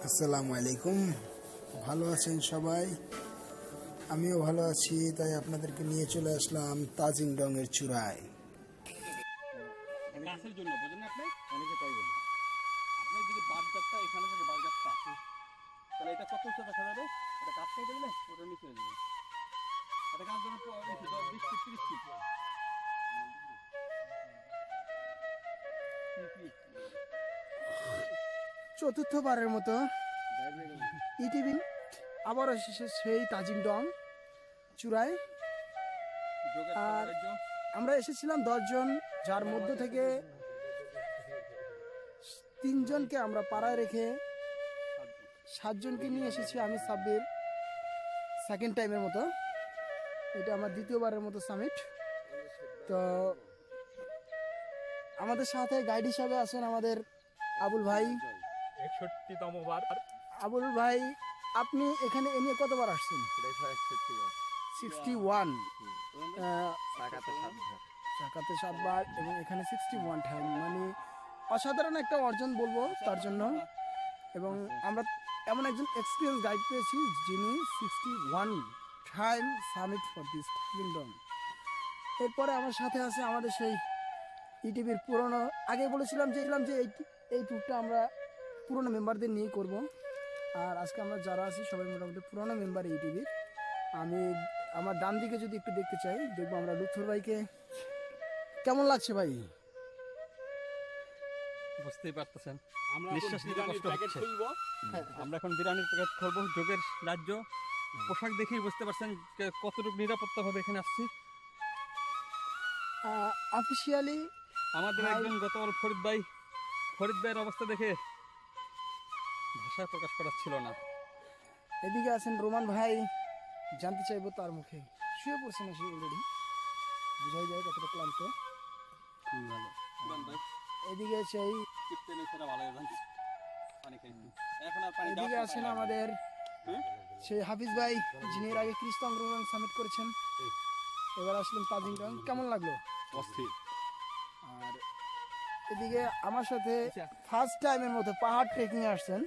আসসালামু আলাইকুম। ভালো আছেন সবাই? আমিও ভালো আছি, তাই আপনাদেরকে নিয়ে চলে আসলাম তাজিংডং এর চূড়ায়। গাছের জন্য বোঝেন না আপনি? অনেকে তাই বলে। আপনি যদি বাদ গাছটা এখানে থেকে বাদ গাছটা, তাহলে এটা কত উঁচু দেখা যাবে? এটা গাছ কেটে দিলে ওটা নিচে হয়ে যাবে। এটা গাছ ধরুন 20 ফিট 30 ফিট। চতুর্থবারের মতো ইটিভি আবার এসেছে সেই তাজিংডং চূড়ায়। আর আমরা এসেছিলাম 10 জন, যার মধ্য থেকে 3 জনকে আমরা পাড়ায় রেখে 7 জনকে নিয়ে এসেছি। আমি সাব্বির সেকেন্ড টাইমের মতো, এটা আমার দ্বিতীয়বারের মতো সামিট। তো আমাদের সাথে গাইড হিসাবে আছেন আমাদের আবুল ভাই। 61তম বার। আবুল ভাই, আপনি এখানে এ নিয়ে কতবার আসছেন? 61, চাকাতে 7 বার এবং এখানে 61 টাইম, মানে অসাধারণ একটা অর্জন বলবো তার জন্য। এবং আমরা এমন একজন এক্সপিরিয়েন্স গাইড পেয়েছি যিনি 61 time summit for this kingdom. এরপরে আমার সাথে আছে আমাদের সেই ইটিভির পুরনো, আগে বলেছিলাম যে এই ট্যুরটা আমরা পুরনো মেম্বারদের নিয়েই করব। আর আজকে আমরা যারা আছি সবাই মোটামুটি পুরনো মেম্বার ইটিভির। আমি আমার ডান দিকে যদি একটু দেখতে চাই, দেখবো আমরা লুৎফর ভাইকে। কেমন লাগছে ভাই? বুঝতেই পারতেছেন, নিঃশ্বাস নিতে কষ্ট হচ্ছে। আমরা এখন বিরিয়ানির প্যাকেট খুলবো। যোগের রাজ্য পোশাক দেখেই বুঝতে পারছেন কতটুকু নিরাপত্তাভাবে এখানে আসছি। অফিসিয়ালি আমাদের একজন গতকাল ফরিদ ভাইয়ের অবস্থা দেখে ভাষায় প্রকাশ করার ছিল না। এদিকে আছেন রোমান ভাই, জানতে চাইবো তার মুখে। শুয়ে পড়ছে না সে অলরেডি, বুঝাই যায় কতটা ক্লান্ত। ভালো এদিকে সেই এদিকে আছেন আমাদের সেই হাফিজ ভাই, যিনি এর আগে ক্রিস্তান সামিট করেছেন, এবার আসলেন তাজিংডং। কেমন লাগলো? আর এদিকে আমার সাথে ফার্স্ট টাইমের মতো পাহাড় ট্রেকিং এ আসছেন।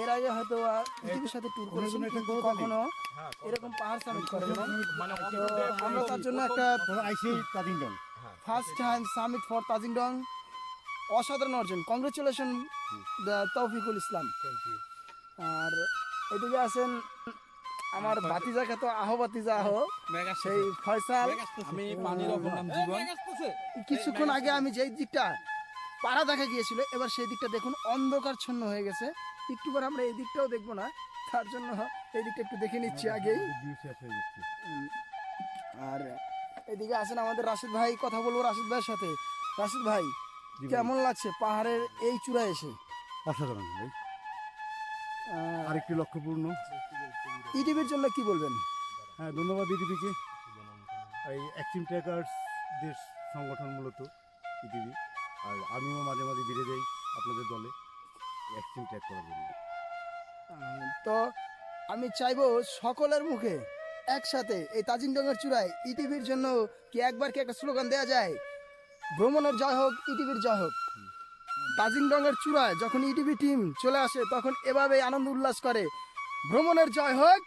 এর আগে হয়তো পৃথিবীর সাথে ট্যুর করেছেন, কিন্তু কখনো এরকম পাহাড় সামিট করেন না। তো আমরা তার জন্য একটা first time summit for Tajingdong, অসাধারণ অর্জন। কংগ্রেচুলেশন তৌফিকুল ইসলাম। আর এদিকে আছেন আমার ভাতিজা খ্যাত ভাতিজা সেই ফয়সাল। আমি পানির অপর নাম জীবন। কিছুক্ষণ আগে আমি যেই দিকটা পাড়া দেখা গিয়েছিল, এবার সেই দিকটা দেখুন অন্ধকারচ্ছন্ন হয়ে গেছে। একটু পর আমরা এই দিকটাও দেখবো না, তার জন্য এই দিকটা একটু দেখে নিচ্ছি আগেই। আর এদিকে আছেন আমাদের রাশিদ ভাই, কথা বলবো রাশিদ ভাইয়ের সাথে। রাশিদ ভাই, কেমন লাগছে পাহাড়ের এই চূড়ায় এসে? অসাধারণ ভাই, আরেকটি লক্ষ্যপূর্ণ। ইটিভির জন্য কি বলবেন? হ্যাঁ, ধন্যবাদ ইটিভিকে। এই এক্সট্রিম ট্রেকার্সদের সংগঠন মূলত ইটিভি, আর আমিও মাঝে মাঝে বেড়ে যাই আপনাদের দলে এক্সট্রিম ট্রেক করার জন্য। তো আমি চাইবো সকলের মুখে একসাথে এই তাজিংডংয়ের চূড়ায় ইটিভির জন্য কি একবার কি একটা স্লোগান দেওয়া যায়? ভ্রমণের জয় হোক, ইটিভির জয় হোক। তাজিংডংয়ের চূড়ায় যখন ইটিভি টিম চলে আসে তখন এভাবে আনন্দ উল্লাস করে, ভ্রমণের জয় হোক,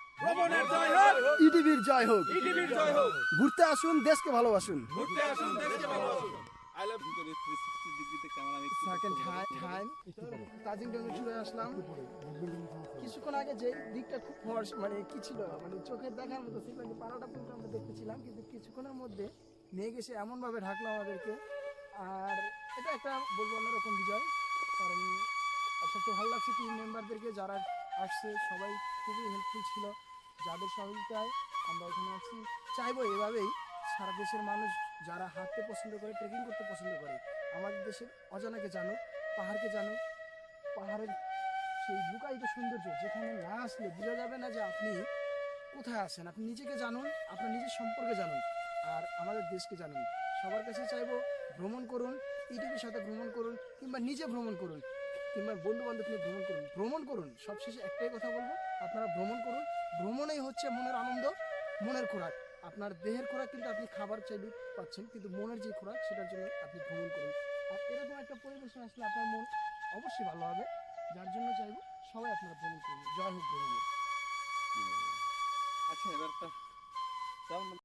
ইটিভির জয় হোক। ঘুরতে আসুন, দেশকে ভালোবাসুন। তাজিংডংয়ে চলে আসলাম। কিছুক্ষণ আগে যে দিকটা খুব ফর্স, মানে কি ছিল, মানে চোখের দেখার মতো ছিল, পাড়াটা পর্যন্ত আমরা দেখতেছিলাম, কিন্তু কিছুক্ষণের মধ্যে নিয়ে গেছে এমন ভাবে ঢাকলো আমাদেরকে। আর এটা একটা বলবো অন্যরকম বিজয়, কারণ সবচেয়ে ভালো লাগছে টিম মেম্বারদেরকে, যারা আসছে সবাই খুবই হেল্পফুল ছিল, যাদের সহযোগিতায় আমরা এখানে আছি। চাইবো এভাবেই সারা দেশের মানুষ যারা হাঁটতে পছন্দ করে, ট্রেকিং করতে পছন্দ করে, আমাদের দেশের অজানাকে জানুক, পাহাড়কে জানুক, পাহাড়ের সেই লুকায়িত সৌন্দর্য যেখানে না আসলে বোঝা যাবে না যে আপনি কোথায় আছেন। আপনি নিজেকে জানুন, আপনার নিজের সম্পর্কে জানুন, আর আমাদের দেশকে জানুন। সবার কাছে চাইবো ভ্রমণ করুন, ইটিভির সাথে ভ্রমণ করুন, কিংবা নিজে ভ্রমণ করুন, কিংবা বন্ধু বান্ধব নিয়ে ভ্রমণ করুন। সবশেষে একটাই কথা বলবো, আপনারা ভ্রমণ করুন। ভ্রমণেই হচ্ছে মনের আনন্দ, মনের খোরাক। আপনার দেহের খোরাক কিন্তু আপনি খাবার চাইলে পাচ্ছেন, কিন্তু মনের যে খোরাক সেটার জন্য আপনি ভ্রমণ করুন। আর এরকম একটা পরিবেশে আসলে আপনার মন অবশ্যই ভালো হবে, যার জন্য চাইবো সবাই আপনারা ভ্রমণ করুন। জয় হোক ভ্রমণের। আচ্ছা এবার একটা